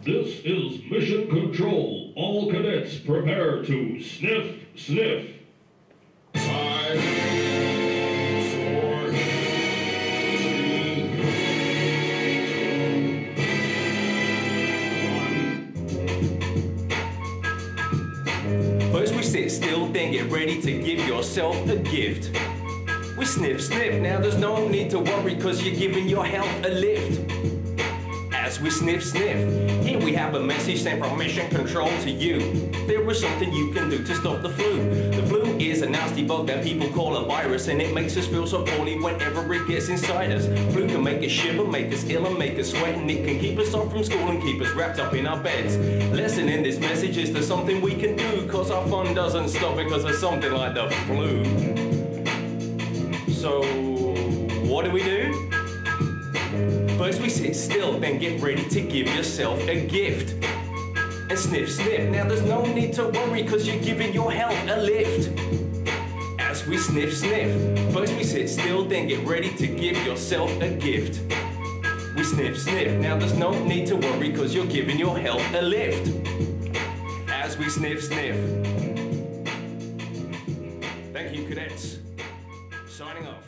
This is Mission Control. All cadets prepare to sniff, sniff. 5, 4, 3, 2, 1. First we sit still, then get ready to give yourself a gift. We sniff, sniff, now there's no need to worry, cause you're giving your health a lift. As we sniff, sniff, here we have a message sent from Mission Control to you. There is something you can do to stop the flu. The flu is a nasty bug that people call a virus, and it makes us feel so poorly whenever it gets inside us. Flu can make us shiver, make us ill, and make us sweat, and it can keep us off from school and keep us wrapped up in our beds. Lesson in this message is there's something we can do, cause our fun doesn't stop because of something like the flu. So, what do? First we sit still, then get ready to give yourself a gift. And sniff, sniff, now there's no need to worry, cause you're giving your health a lift. As we sniff, sniff, first we sit still, then get ready to give yourself a gift. We sniff, sniff, now there's no need to worry, cause you're giving your health a lift. As we sniff, sniff. Thank you, cadets. Signing off.